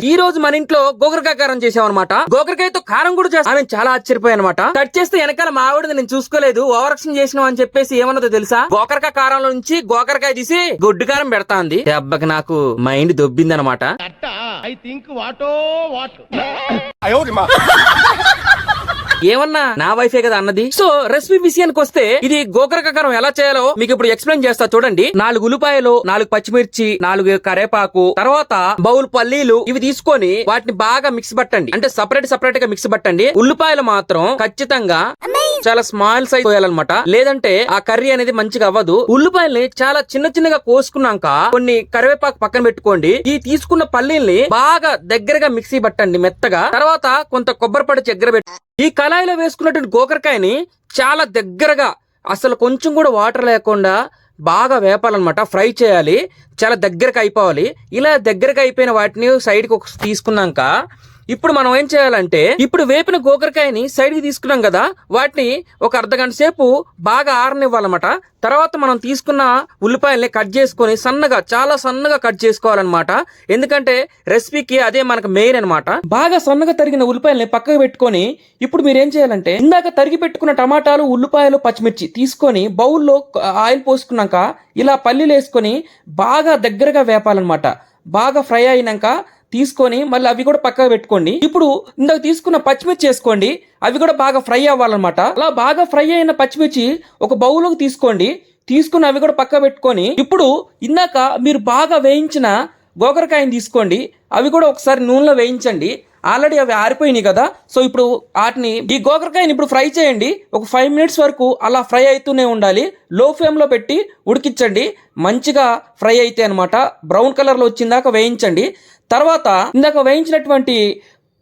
ఈ రోజు మన ఇంట్లో గోకరకాయ కారం చేసామన్నమాట. గోకరకాయతో కారం కూడా చేస్తాం. నేను చాలా ఆశ్చర్యపోయాను అనమాట. కట్ చేస్తే వెనకాల మా ఆవిడ నేను చూసుకోలేదు, ఓవరాక్షన్ చేసినాం అని చెప్పేసి ఏమన్నదో తెలుసా, గోకరకాయ కారంలో నుంచి గోకరకాయ తీసి గుడ్డు కారం పెడతా ఉంది. దెబ్బకి నాకు మైండ్ దొబ్బింది అనమాట. ఏమన్నా నా వైఫే కదా అన్నది. సో రెసిపీ విషయానికి వస్తే ఇది గోకరకాయ కారం ఎలా చేయాలో మీకు ఇప్పుడు ఎక్స్ప్లెయిన్ చేస్తా చూడండి. 4 ఉల్లిపాయలు, 4 పచ్చిమిర్చి, 4 కరేపాకు, తర్వాత బౌల్ పల్లీలు ఇవి తీసుకొని వాటిని బాగా మిక్స్ పట్టండి. అంటే సపరేట్ గా మిక్స్ పట్టండి. ఉల్లిపాయలు మాత్రం ఖచ్చితంగా చాలా స్మాల్ సైజ్ పోయాలన్నమాట, లేదంటే ఆ కర్రీ అనేది మంచిగా అవ్వదు. ఉల్లిపాయల్ని చాలా చిన్నగా కోసుకున్నాక కొన్ని కరివేపాకు పక్కన పెట్టుకోండి. ఈ తీసుకున్న పల్లీల్ని బాగా దగ్గరగా మిక్సీ పట్టండి మెత్తగా. తర్వాత కొంత కొబ్బరి పొడి చక్కెర పెట్టి ఈ కళాయిలో వేసుకున్నటువంటి గోకరకాయని చాలా దగ్గరగా, అసలు కొంచెం కూడా వాటర్ లేకుండా బాగా వేపాలన్నమాట. ఫ్రై చేయాలి, చాలా దగ్గరగా అయిపోవాలి. ఇలా దగ్గరగా అయిపోయిన వాటిని సైడ్ కి తీసుకున్నాక ఇప్పుడు మనం ఏం చేయాలంటే, ఇప్పుడు వేపిన గోకరకాయని సైడ్ కి తీసుకున్నాం కదా, వాటిని ఒక అర్ధగంట సేపు బాగా ఆరనివ్వాలన్నమాట. తర్వాత మనం తీసుకున్న ఉల్లిపాయల్ని కట్ చేసుకొని చాలా సన్నగా కట్ చేసుకోవాలన్నమాట. ఎందుకంటే రెసిపీకి అదే మనకు మెయిన్ అనమాట. బాగా సన్నగా తరిగిన ఉల్లిపాయల్ని పక్కకు పెట్టుకొని ఇప్పుడు మీరు ఏం చేయాలంటే, ఇందాక తరిగి పెట్టుకున్న టమాటాలు, ఉల్లిపాయలు, పచ్చిమిర్చి తీసుకొని బౌల్లో ఆయిల్ పోసుకున్నాక ఇలా పల్లీలు వేసుకొని బాగా దగ్గరగా వేపాలన్నమాట. బాగా ఫ్రై అయినాక తీసుకొని మళ్ళీ అవి కూడా పక్కకు పెట్టుకోండి. ఇప్పుడు ఇందాక తీసుకున్న పచ్చిమిర్చి వేసుకోండి, అవి కూడా బాగా ఫ్రై అవ్వాలన్నమాట. అలా బాగా ఫ్రై అయిన పచ్చిమిర్చి ఒక బౌల్లోకి తీసుకుని అవి కూడా పక్కకు పెట్టుకొని ఇప్పుడు ఇందాక మీరు బాగా వేయించిన గోకరకాయని తీసుకోండి, అవి కూడా ఒకసారి నూనెలో వేయించండి. ఆల్రెడీ అవి ఆరిపోయినాయి కదా, సో ఇప్పుడు వాటిని ఈ గోకరకాయని ఇప్పుడు ఫ్రై చేయండి. ఒక 5 మినిట్స్ వరకు అలా ఫ్రై అవుతూనే ఉండాలి. లో ఫ్లేమ్లో పెట్టి ఉడికించండి. మంచిగా ఫ్రై అయితే అనమాట, బ్రౌన్ కలర్లో వచ్చిందాక వేయించండి. తర్వాత ఇందాక వేయించినటువంటి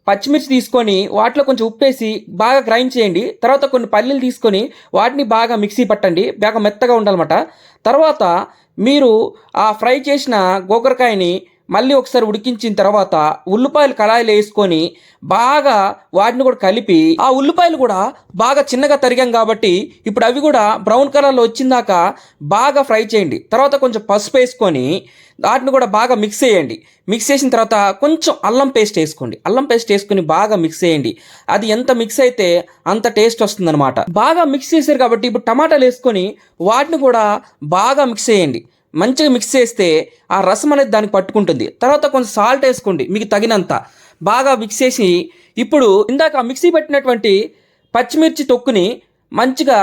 పచ్చిమిర్చి తీసుకొని వాటిలో కొంచెం ఉప్పేసి బాగా గ్రైండ్ చేయండి. తర్వాత కొన్ని పల్లీలు తీసుకొని వాటిని బాగా మిక్సీ పట్టండి, బాగా మెత్తగా ఉండాలన్నమాట. తర్వాత మీరు ఆ ఫ్రై చేసిన గోకరకాయని మళ్ళీ ఒకసారి ఉడికించిన తర్వాత ఉల్లిపాయలు కళాయిలు వేసుకొని బాగా వాటిని కూడా కలిపి, ఆ ఉల్లిపాయలు కూడా బాగా చిన్నగా తరిగాం కాబట్టి ఇప్పుడు అవి కూడా బ్రౌన్ కలర్లో వచ్చిందాక బాగా ఫ్రై చేయండి. తర్వాత కొంచెం పసుపు వేసుకొని వాటిని కూడా బాగా మిక్స్ చేయండి. మిక్స్ చేసిన తర్వాత కొంచెం అల్లం పేస్ట్ వేసుకోండి. అల్లం పేస్ట్ వేసుకొని బాగా మిక్స్ చేయండి. అది ఎంత మిక్స్ అయితే అంత టేస్ట్ వస్తుందన్నమాట. బాగా మిక్స్ చేశారు కాబట్టి ఇప్పుడు టమాటాలు వేసుకొని వాటిని కూడా బాగా మిక్స్ చేయండి. మంచిగా మిక్స్ చేస్తే ఆ రసం అనేది దానికి పట్టుకుంటుంది. తర్వాత కొంచెం సాల్ట్ వేసుకోండి మీకు తగినంత. బాగా మిక్స్ చేసి ఇప్పుడు ఇందాక మిక్సీ పెట్టినటువంటి పచ్చిమిర్చి తొక్కుని మంచిగా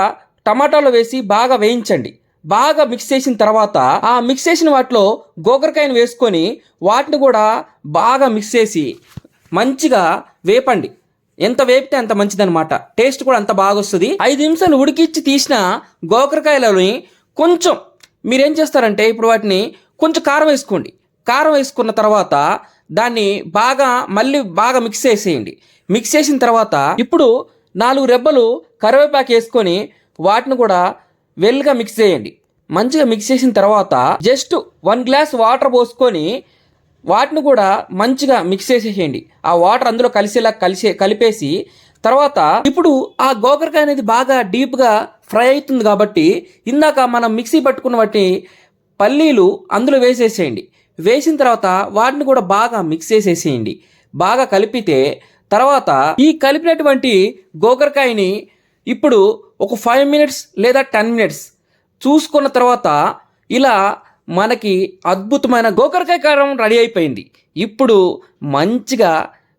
టమాటాలో వేసి బాగా వేయించండి. బాగా మిక్స్ చేసిన తర్వాత ఆ మిక్స్ చేసిన వాటిలో గోకరకాయను వేసుకొని వాటిని కూడా బాగా మిక్స్ చేసి మంచిగా వేపండి. ఎంత వేపితే అంత మంచిదన్నమాట, టేస్ట్ కూడా అంత బాగా వస్తుంది. 5 నిమిషాలు ఉడికిచ్చి తీసిన గోకరకాయలని కొంచెం మీరేం చేస్తారంటే ఇప్పుడు వాటిని కొంచెం కారం వేసుకోండి. కారం వేసుకున్న తర్వాత దాన్ని మళ్ళీ బాగా మిక్స్ చేసేయండి. మిక్స్ చేసిన తర్వాత ఇప్పుడు 4 రెబ్బలు కరివేపాకు వేసుకొని వాటిని కూడా వెల్గా మిక్స్ చేయండి. మంచిగా మిక్స్ చేసిన తర్వాత జస్ట్ 1 గ్లాస్ వాటర్ పోసుకొని వాటిని కూడా మంచిగా మిక్స్ చేసేసేయండి. ఆ వాటర్ అందులో కలిపేసి తర్వాత ఇప్పుడు ఆ గోకరకాయ అనేది బాగా డీప్గా ఫ్రై అవుతుంది కాబట్టి ఇందాక మనం మిక్సీ పట్టుకున్న వాటి పల్లీలు అందులో వేసేసేయండి. వేసిన తర్వాత వాటిని కూడా బాగా మిక్స్ చేసేసేయండి. బాగా కలిపితే తర్వాత ఈ కలిపినటువంటి గోకరకాయని ఇప్పుడు ఒక 5 మినిట్స్ లేదా 10 మినిట్స్ చూసుకున్న తర్వాత ఇలా మనకి అద్భుతమైన గోకరకాయ కారం రెడీ అయిపోయింది. ఇప్పుడు మంచిగా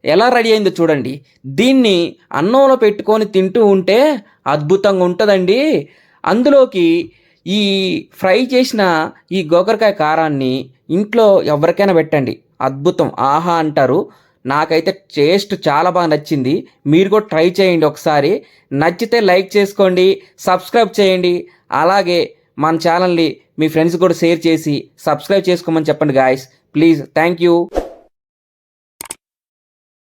ఎలా రెడీ అయిందో చూడండి. దీన్ని అన్నంలో పెట్టుకొని తింటూ ఉంటే అద్భుతంగా ఉంటుందండి. అందులోకి ఈ ఫ్రై చేసిన ఈ గోకరకాయ కారాన్ని ఇంట్లో ఎవరికైనా పెట్టండి, అద్భుతం, ఆహా అంటారు. నాకైతే టేస్ట్ చాలా బాగా నచ్చింది. మీరు కూడా ట్రై చేయండి ఒకసారి. నచ్చితే లైక్ చేసుకోండి, సబ్స్క్రైబ్ చేయండి. అలాగే మన ఛానల్ని మీ ఫ్రెండ్స్ కూడా షేర్ చేసి సబ్స్క్రైబ్ చేసుకోమని చెప్పండి గాయస్, ప్లీజ్. Thank you.